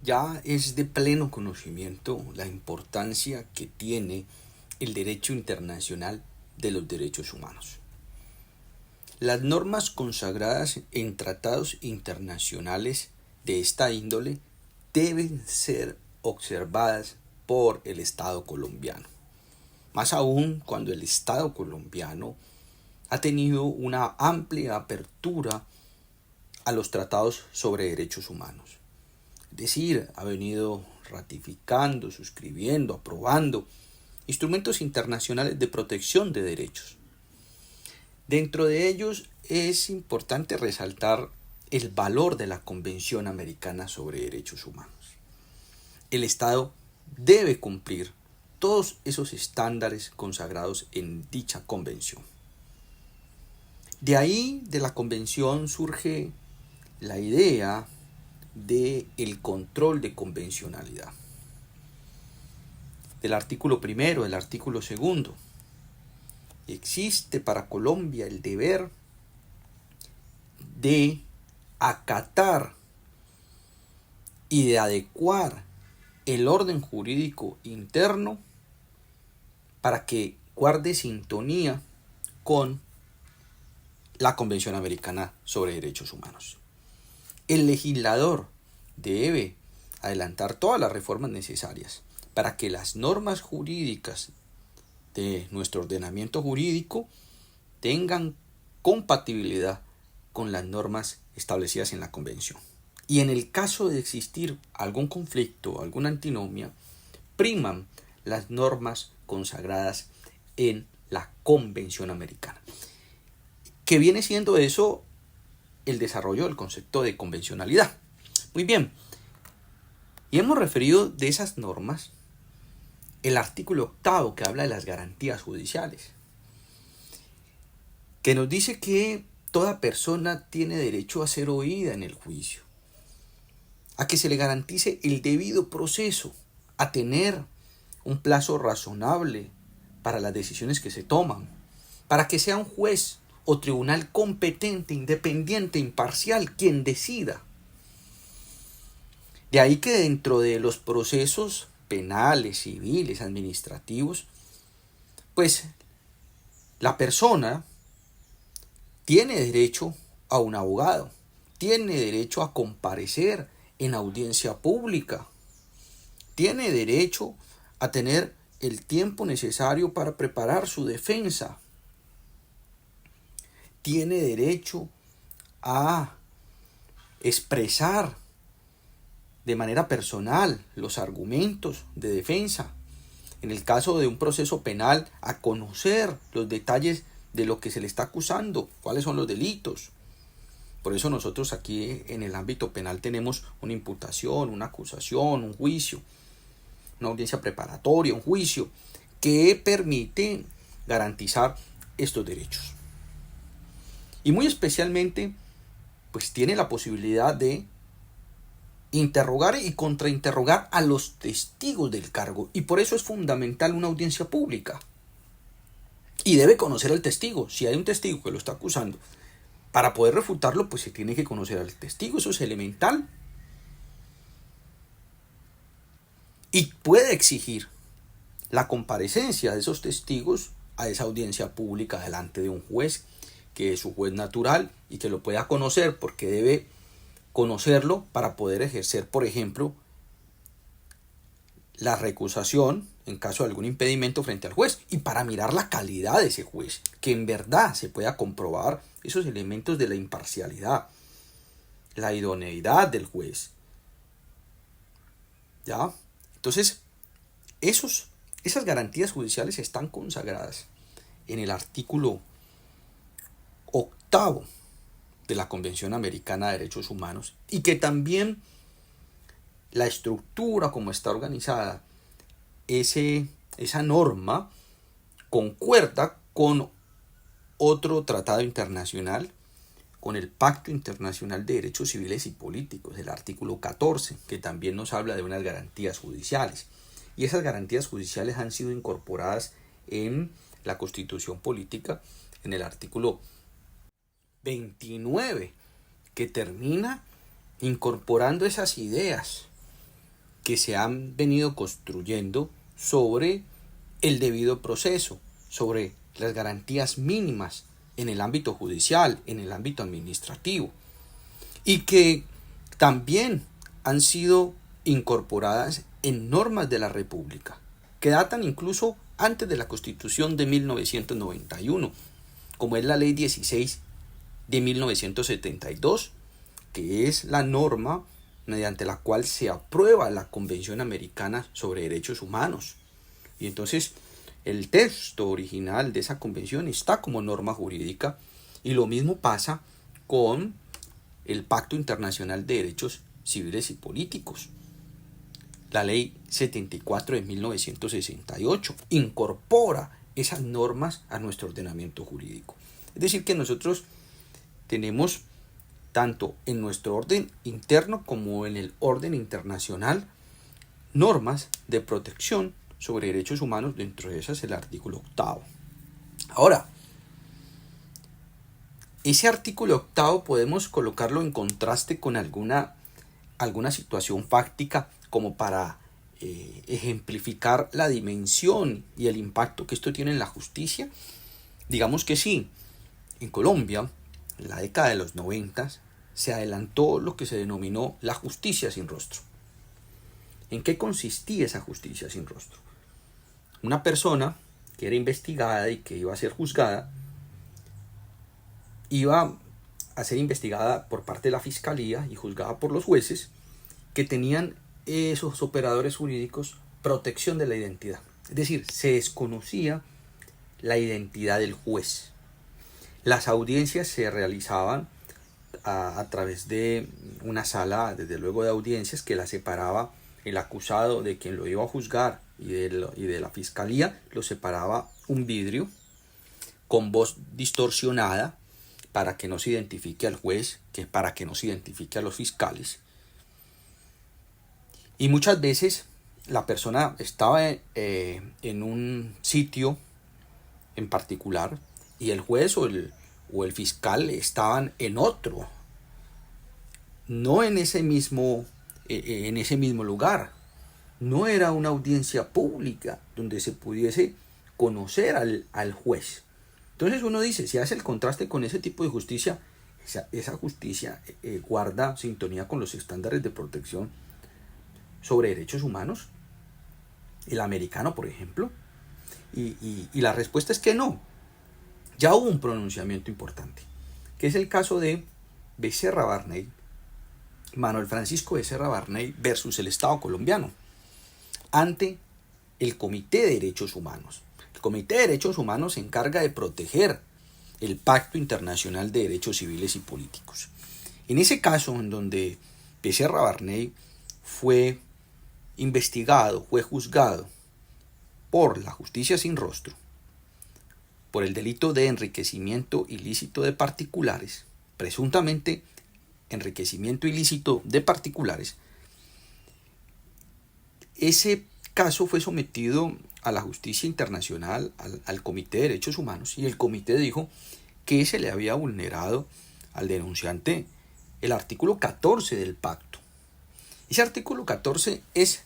Ya es de pleno conocimiento la importancia que tiene el derecho internacional de los derechos humanos. Las normas consagradas en tratados internacionales de esta índole deben ser observadas por el Estado colombiano. Más aún cuando el Estado colombiano ha tenido una amplia apertura a los tratados sobre derechos humanos. Es decir, ha venido ratificando, suscribiendo, aprobando instrumentos internacionales de protección de derechos. Dentro de ellos es importante resaltar el valor de la Convención Americana sobre Derechos Humanos. El Estado debe cumplir todos esos estándares consagrados en dicha convención. De ahí, de la convención, surge la idea del control de convencionalidad. Del artículo primero, del artículo segundo. Existe para Colombia el deber de acatar y de adecuar el orden jurídico interno para que guarde sintonía con la Convención Americana sobre Derechos Humanos. El legislador debe adelantar todas las reformas necesarias para que las normas jurídicas de nuestro ordenamiento jurídico tengan compatibilidad con las normas establecidas en la Convención. Y en el caso de existir algún conflicto, alguna antinomia, priman las normas consagradas en la Convención Americana. ¿Qué viene siendo eso? El desarrollo del concepto de convencionalidad. Muy bien, y hemos referido de esas normas el artículo octavo que habla de las garantías judiciales, que nos dice que toda persona tiene derecho a ser oída en el juicio, a que se le garantice el debido proceso, a tener un plazo razonable para las decisiones que se toman, para que sea un juez o tribunal competente, independiente, imparcial, quien decida. De ahí que dentro de los procesos penales, civiles, administrativos, pues la persona tiene derecho a un abogado, tiene derecho a comparecer en audiencia pública, tiene derecho a tener el tiempo necesario para preparar su defensa, tiene derecho a expresar de manera personal los argumentos de defensa. En el caso de un proceso penal, a conocer los detalles de lo que se le está acusando, cuáles son los delitos. Por eso nosotros aquí en el ámbito penal tenemos una imputación, una acusación, un juicio, una audiencia preparatoria, un juicio, que permite garantizar estos derechos. Y muy especialmente, pues tiene la posibilidad de interrogar y contrainterrogar a los testigos del cargo. Y por eso es fundamental una audiencia pública. Y debe conocer al testigo. Si hay un testigo que lo está acusando, para poder refutarlo, pues se tiene que conocer al testigo. Eso es elemental. Y puede exigir la comparecencia de esos testigos a esa audiencia pública delante de un juez, que es su juez natural y que lo pueda conocer, porque debe conocerlo para poder ejercer, por ejemplo, la recusación en caso de algún impedimento frente al juez, y para mirar la calidad de ese juez, que en verdad se pueda comprobar esos elementos de la imparcialidad, la idoneidad del juez. ¿Ya? Entonces, esas garantías judiciales están consagradas en el artículo octavo de la Convención Americana de Derechos Humanos, y que también la estructura como está organizada, esa norma concuerda con otro tratado internacional, con el Pacto Internacional de Derechos Civiles y Políticos, el artículo 14, que también nos habla de unas garantías judiciales. Y esas garantías judiciales han sido incorporadas en la Constitución Política, en el artículo 29, que termina incorporando esas ideas que se han venido construyendo sobre el debido proceso, sobre las garantías mínimas en el ámbito judicial, en el ámbito administrativo, y que también han sido incorporadas en normas de la República, que datan incluso antes de la Constitución de 1991, como es la Ley 16 de 1972, que es la norma mediante la cual se aprueba la Convención Americana sobre Derechos Humanos. Y entonces el texto original de esa convención está como norma jurídica, y lo mismo pasa con el Pacto Internacional de Derechos Civiles y Políticos. La Ley 74 de 1968 incorpora esas normas a nuestro ordenamiento jurídico. Es decir, que nosotros tenemos, tanto en nuestro orden interno como en el orden internacional, normas de protección sobre derechos humanos. Dentro de esas el artículo 8. Ahora, ese artículo 8 podemos colocarlo en contraste con alguna situación fáctica, como para ejemplificar la dimensión y el impacto que esto tiene en la justicia. Digamos que sí, en Colombia, en la década de los 90, se adelantó lo que se denominó la justicia sin rostro. ¿En qué consistía esa justicia sin rostro? Una persona que era investigada y que iba a ser juzgada, iba a ser investigada por parte de la fiscalía y juzgada por los jueces, que tenían esos operadores jurídicos protección de la identidad. Es decir, se desconocía la identidad del juez. Las audiencias se realizaban a través de una sala, desde luego, de audiencias, que la separaba el acusado de quien lo iba a juzgar, y de la fiscalía lo separaba un vidrio con voz distorsionada para que no se identifique al juez, para que no se identifique a los fiscales. Y muchas veces la persona estaba en un sitio en particular, y el juez o el fiscal estaban en otro, no en ese mismo lugar. No era una audiencia pública donde se pudiese conocer al juez. Entonces uno dice, si hace el contraste con ese tipo de justicia, esa justicia guarda sintonía con los estándares de protección sobre derechos humanos, el americano, por ejemplo. Y la respuesta es que no. Ya hubo un pronunciamiento importante, que es el caso de Becerra Barney, Manuel Francisco Becerra Barney versus el Estado colombiano, ante el Comité de Derechos Humanos. El Comité de Derechos Humanos se encarga de proteger el Pacto Internacional de Derechos Civiles y Políticos. En ese caso, en donde Becerra Barney fue investigado, fue juzgado por la justicia sin rostro, por el delito de enriquecimiento ilícito de particulares, presuntamente enriquecimiento ilícito de particulares, ese caso fue sometido a la justicia internacional, al Comité de Derechos Humanos, y el comité dijo que se le había vulnerado al denunciante el artículo 14 del pacto. Ese artículo 14 es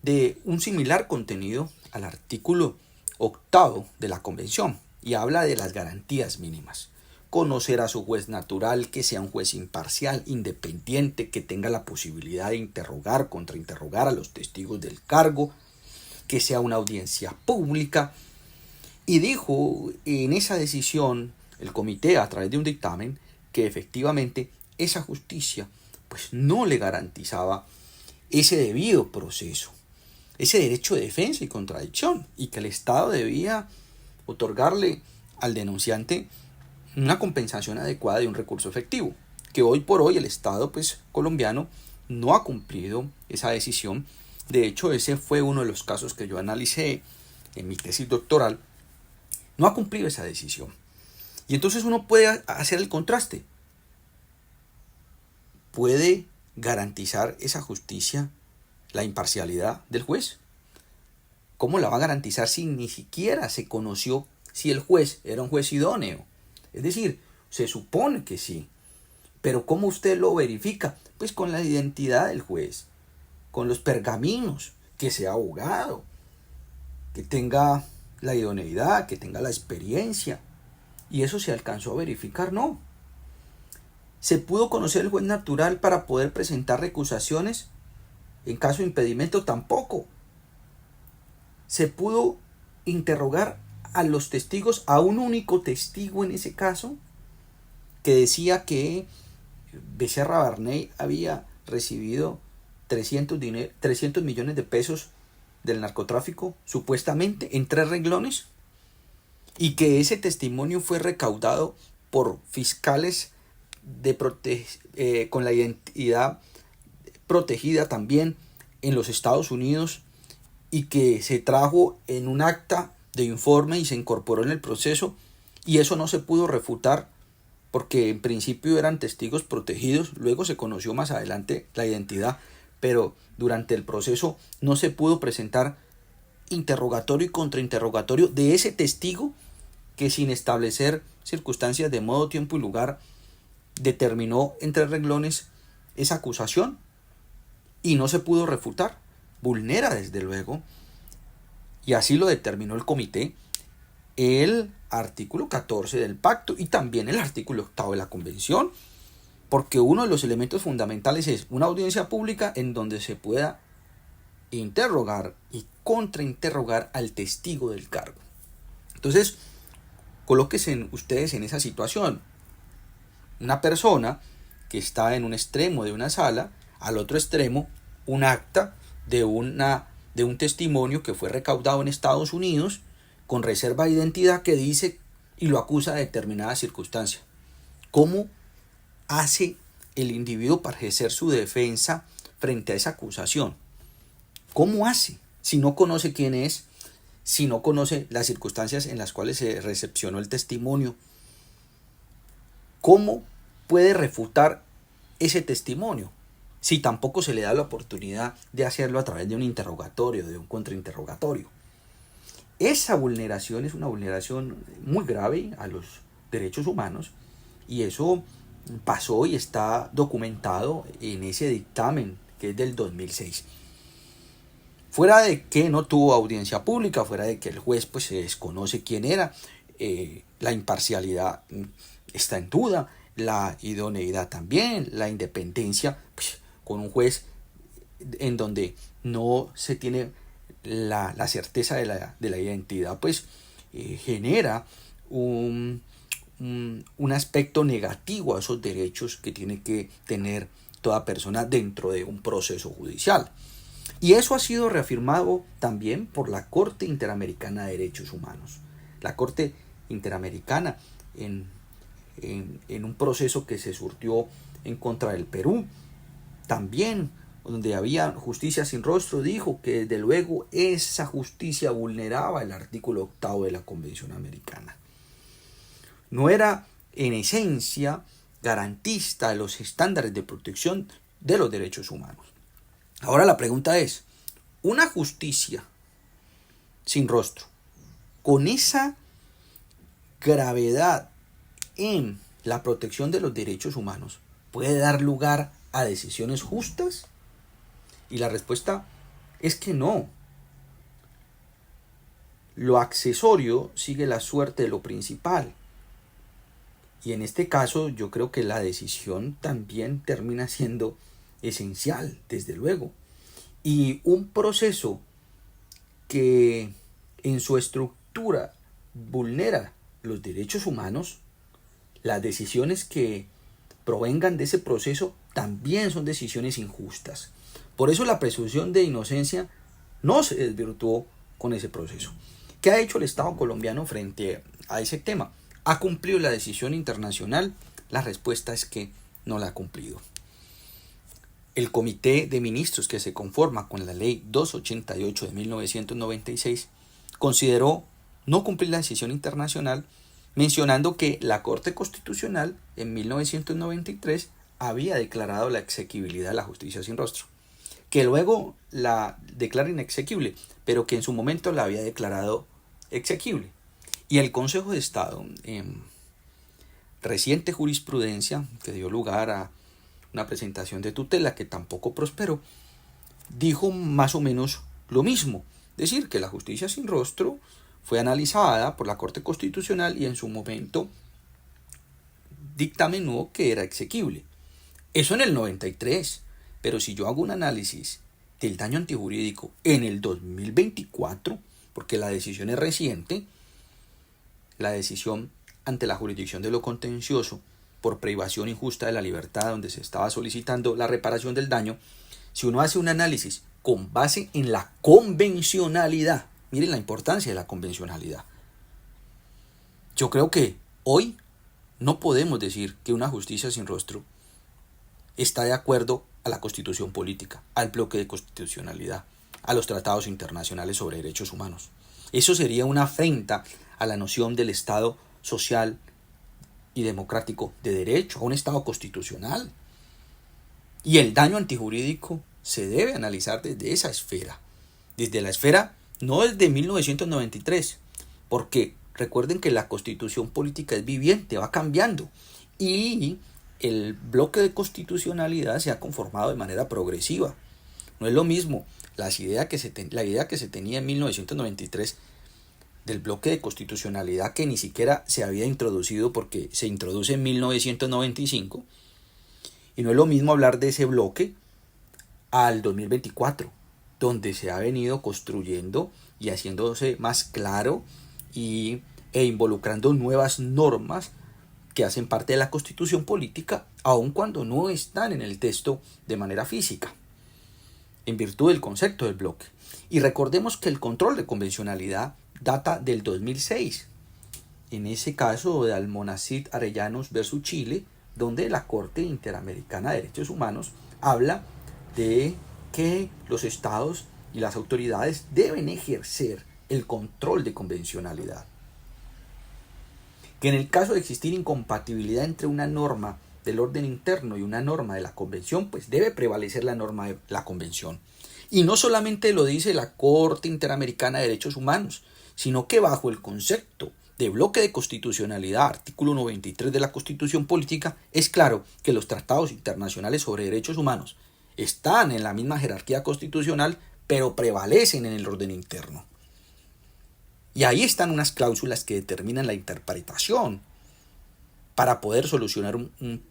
de un similar contenido al artículo 8 de la Convención, y habla de las garantías mínimas. Conocer a su juez natural, que sea un juez imparcial, independiente, que tenga la posibilidad de interrogar, contrainterrogar a los testigos del cargo, que sea una audiencia pública. Y dijo en esa decisión el comité, a través de un dictamen, que efectivamente esa justicia pues no le garantizaba ese debido proceso, ese derecho de defensa y contradicción, y que el Estado debía otorgarle al denunciante una compensación adecuada de un recurso efectivo, que hoy por hoy el Estado colombiano no ha cumplido esa decisión. De hecho, ese fue uno de los casos que yo analicé en mi tesis doctoral. No ha cumplido esa decisión. Y entonces uno puede hacer el contraste. ¿Puede garantizar esa justicia la imparcialidad del juez? ¿Cómo la va a garantizar si ni siquiera se conoció si el juez era un juez idóneo? Es decir, se supone que sí, pero ¿cómo usted lo verifica? Pues con la identidad del juez, con los pergaminos, que sea abogado, que tenga la idoneidad, que tenga la experiencia. ¿Y eso se alcanzó a verificar? No. ¿Se pudo conocer el juez natural para poder presentar recusaciones en caso de impedimento? Tampoco. ¿Se pudo interrogar a los testigos, a un único testigo en ese caso, que decía que Becerra Barney había recibido 300 millones de pesos del narcotráfico, supuestamente, en 3 renglones? Y que ese testimonio fue recaudado por fiscales con la identidad protegida también en los Estados Unidos, y que se trajo en un acta de informe y se incorporó en el proceso, y eso no se pudo refutar porque en principio eran testigos protegidos. Luego se conoció más adelante la identidad, pero durante el proceso no se pudo presentar interrogatorio y contrainterrogatorio de ese testigo que, sin establecer circunstancias de modo, tiempo y lugar, determinó en 3 renglones esa acusación y no se pudo refutar. Vulnera, desde luego, y así lo determinó el comité, el artículo 14 del pacto y también el artículo 8 de la convención, porque uno de los elementos fundamentales es una audiencia pública en donde se pueda interrogar y contrainterrogar al testigo del cargo. Entonces, colóquense ustedes en esa situación. Una persona que está en un extremo de una sala, al otro extremo un acta de un testimonio que fue recaudado en Estados Unidos con reserva de identidad, que dice y lo acusa de determinada circunstancia. ¿Cómo hace el individuo para ejercer su defensa frente a esa acusación? ¿Cómo hace si no conoce quién es, si no conoce las circunstancias en las cuales se recepcionó el testimonio? ¿Cómo puede refutar ese testimonio si tampoco se le da la oportunidad de hacerlo a través de un interrogatorio, de un contrainterrogatorio? Esa vulneración es una vulneración muy grave a los derechos humanos, y eso pasó y está documentado en ese dictamen que es del 2006. Fuera de que no tuvo audiencia pública, fuera de que el juez pues se desconoce quién era, la imparcialidad está en duda, la idoneidad también, la independencia, pues, con un juez en donde no se tiene la certeza de la identidad, pues genera un aspecto negativo a esos derechos que tiene que tener toda persona dentro de un proceso judicial. Y eso ha sido reafirmado también por la Corte Interamericana de Derechos Humanos. La Corte Interamericana, en un proceso que se surtió en contra del Perú, también donde había justicia sin rostro, dijo que desde luego esa justicia vulneraba el artículo 8 de la Convención Americana. No era en esencia garantista de los estándares de protección de los derechos humanos. Ahora la pregunta es, ¿una justicia sin rostro, con esa gravedad en la protección de los derechos humanos, puede dar lugar a decisiones justas? Y la respuesta es que no. Lo accesorio sigue la suerte de lo principal. Y en este caso yo creo que la decisión también termina siendo esencial, desde luego. Y un proceso que en su estructura vulnera los derechos humanos, las decisiones que provengan de ese proceso también son decisiones injustas. Por eso la presunción de inocencia no se desvirtuó con ese proceso. ¿Qué ha hecho el Estado colombiano frente a ese tema? ¿Ha cumplido la decisión internacional? La respuesta es que no la ha cumplido. El Comité de Ministros, que se conforma con la Ley 288 de 1996, consideró no cumplir la decisión internacional, mencionando que la Corte Constitucional en 1993 había declarado la exequibilidad de la justicia sin rostro, que luego la declara inexequible, pero que en su momento la había declarado exequible. Y el Consejo de Estado, en reciente jurisprudencia que dio lugar a una presentación de tutela que tampoco prosperó, dijo más o menos lo mismo. Es decir, que la justicia sin rostro fue analizada por la Corte Constitucional y en su momento dictaminó que era exequible. Eso en el 93, pero si yo hago un análisis del daño antijurídico en el 2024, porque la decisión es reciente, la decisión ante la jurisdicción de lo contencioso por privación injusta de la libertad, donde se estaba solicitando la reparación del daño, si uno hace un análisis con base en la convencionalidad, miren la importancia de la convencionalidad, yo creo que hoy no podemos decir que una justicia sin rostro está de acuerdo a la Constitución política, al bloque de constitucionalidad, a los tratados internacionales sobre derechos humanos. Eso sería una afrenta a la noción del Estado social y democrático de derecho, a un Estado constitucional. Y el daño antijurídico se debe analizar desde esa esfera, desde la esfera no desde 1993, porque recuerden que la Constitución política es viviente, va cambiando, y el bloque de constitucionalidad se ha conformado de manera progresiva. No es lo mismo la idea que se tenía en 1993 del bloque de constitucionalidad, que ni siquiera se había introducido porque se introduce en 1995, y no es lo mismo hablar de ese bloque al 2024, donde se ha venido construyendo y haciéndose más claro e involucrando nuevas normas que hacen parte de la Constitución política, aun cuando no están en el texto de manera física, en virtud del concepto del bloque. Y recordemos que el control de convencionalidad data del 2006, en ese caso de Almonacid Arellanos versus Chile, donde la Corte Interamericana de Derechos Humanos habla de que los estados y las autoridades deben ejercer el control de convencionalidad. Que en el caso de existir incompatibilidad entre una norma del orden interno y una norma de la convención, pues debe prevalecer la norma de la convención. Y no solamente lo dice la Corte Interamericana de Derechos Humanos, sino que bajo el concepto de bloque de constitucionalidad, artículo 93 de la Constitución Política, es claro que los tratados internacionales sobre derechos humanos están en la misma jerarquía constitucional, pero prevalecen en el orden interno. Y ahí están unas cláusulas que determinan la interpretación para poder solucionar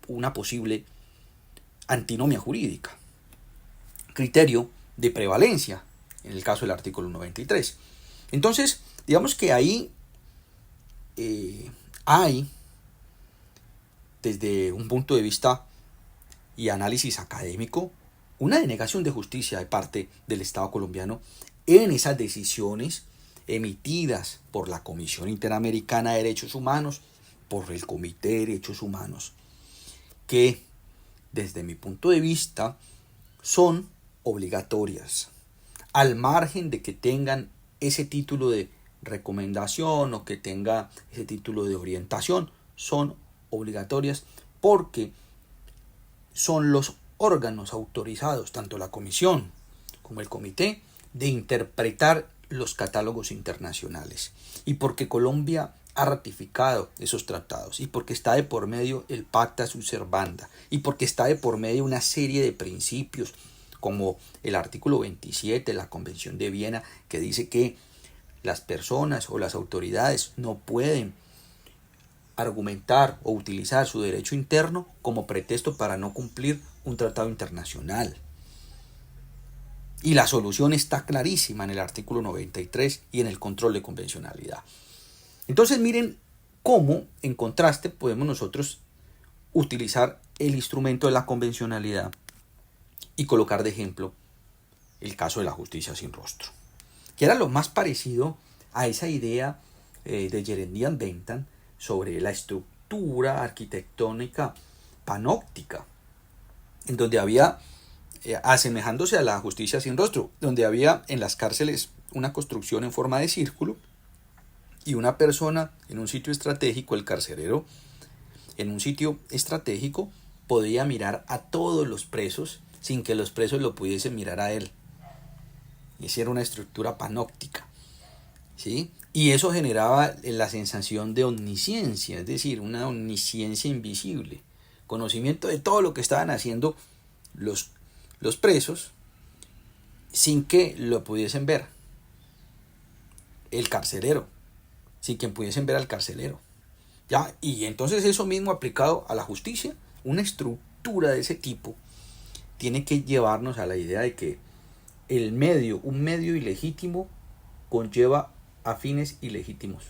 una posible antinomia jurídica. Criterio de prevalencia, en el caso del artículo 93. Entonces, digamos que ahí hay, desde un punto de vista y análisis académico, una denegación de justicia de parte del Estado colombiano en esas decisiones emitidas por la Comisión Interamericana de Derechos Humanos, por el Comité de Derechos Humanos, que desde mi punto de vista son obligatorias, al margen de que tengan ese título de recomendación o que tenga ese título de orientación, son obligatorias porque son los órganos autorizados, tanto la Comisión como el Comité, de interpretar los catálogos internacionales, y porque Colombia ha ratificado esos tratados, y porque está de por medio el Pacta Sunt Servanda, y porque está de por medio una serie de principios como el artículo 27 de la Convención de Viena, que dice que las personas o las autoridades no pueden argumentar o utilizar su derecho interno como pretexto para no cumplir un tratado internacional. Y la solución está clarísima en el artículo 93 y en el control de convencionalidad. Entonces miren cómo, en contraste, podemos nosotros utilizar el instrumento de la convencionalidad y colocar de ejemplo el caso de la justicia sin rostro, que era lo más parecido a esa idea de Jeremias Bentham sobre la estructura arquitectónica panóptica, en donde había, asemejándose a la justicia sin rostro, donde había en las cárceles una construcción en forma de círculo y una persona en un sitio estratégico, el carcelero, en un sitio estratégico, podía mirar a todos los presos sin que los presos lo pudiesen mirar a él. Esa era una estructura panóptica, ¿sí? Y eso generaba la sensación de omnisciencia, es decir, una omnisciencia invisible, conocimiento de todo lo que estaban haciendo los presos, sin que lo pudiesen ver el carcelero, sin que pudiesen ver al carcelero. ¿Ya? Y entonces eso mismo aplicado a la justicia, una estructura de ese tipo, tiene que llevarnos a la idea de que un medio ilegítimo conlleva a fines ilegítimos.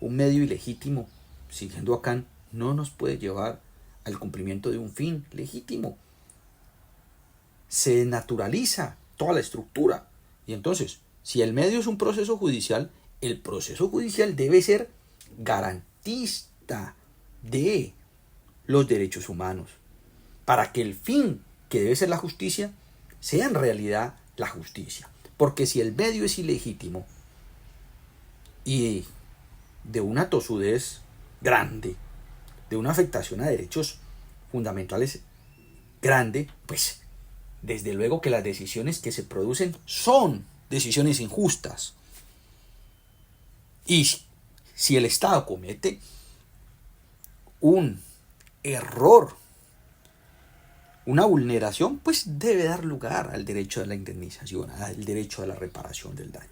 Un medio ilegítimo, siguiendo a Kant, no nos puede llevar al cumplimiento de un fin legítimo. Se naturaliza toda la estructura. Y entonces, si el medio es un proceso judicial, el proceso judicial debe ser garantista de los derechos humanos, para que el fin, que debe ser la justicia, sea en realidad la justicia. Porque si el medio es ilegítimo y de una tosudez grande, de una afectación a derechos fundamentales grande, pues desde luego que las decisiones que se producen son decisiones injustas. Y si el Estado comete un error, una vulneración, pues debe dar lugar al derecho a la indemnización, al derecho a la reparación del daño.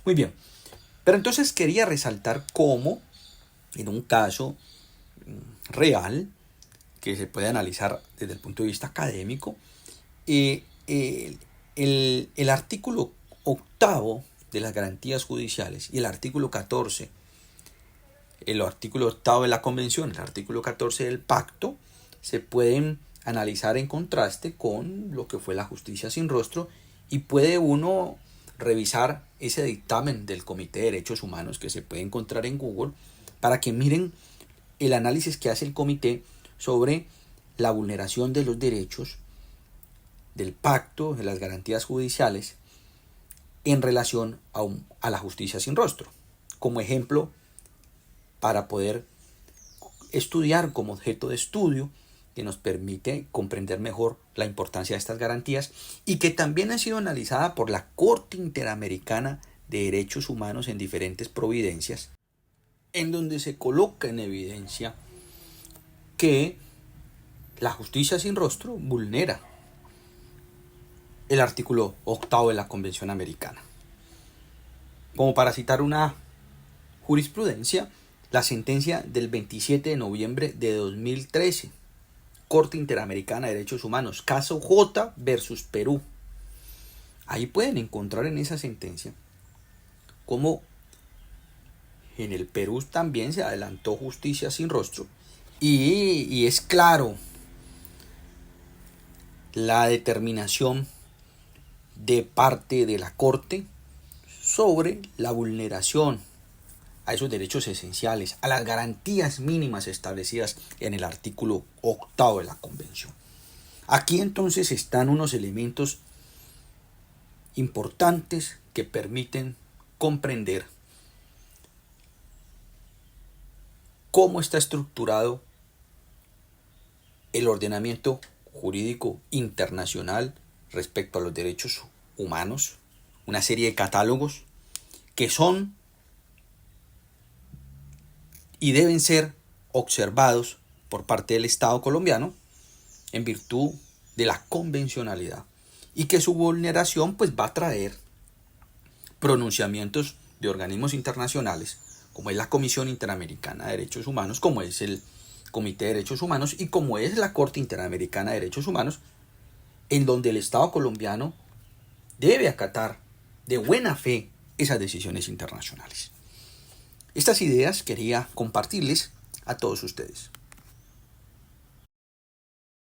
Muy bien, pero entonces quería resaltar cómo, en un caso real, que se puede analizar desde el punto de vista académico, el artículo 8 de las garantías judiciales y el artículo 14, el artículo 8 de la Convención, el artículo 14 del Pacto, se pueden analizar en contraste con lo que fue la justicia sin rostro, y puede uno revisar ese dictamen del Comité de Derechos Humanos que se puede encontrar en Google, para que miren el análisis que hace el comité sobre la vulneración de los derechos del pacto, de las garantías judiciales, en relación a la justicia sin rostro, como ejemplo para poder estudiar, como objeto de estudio que nos permite comprender mejor la importancia de estas garantías, y que también ha sido analizada por la Corte Interamericana de Derechos Humanos en diferentes providencias, en donde se coloca en evidencia que la justicia sin rostro vulnera el artículo 8 de la Convención Americana. Como para citar una jurisprudencia, la sentencia del 27 de noviembre de 2013, Corte Interamericana de Derechos Humanos, caso J versus Perú. Ahí pueden encontrar en esa sentencia cómo en el Perú también se adelantó justicia sin rostro, y es claro la determinación de parte de la Corte sobre la vulneración a esos derechos esenciales, a las garantías mínimas establecidas en el artículo 8 de la Convención. Aquí entonces están unos elementos importantes que permiten comprender cómo está estructurado el ordenamiento jurídico internacional respecto a los derechos humanos, una serie de catálogos que son y deben ser observados por parte del Estado colombiano en virtud de la convencionalidad, y que su vulneración pues va a traer pronunciamientos de organismos internacionales, como es la Comisión Interamericana de Derechos Humanos, como es el Comité de Derechos Humanos y como es la Corte Interamericana de Derechos Humanos, en donde el Estado colombiano debe acatar de buena fe esas decisiones internacionales. Estas ideas quería compartirles a todos ustedes.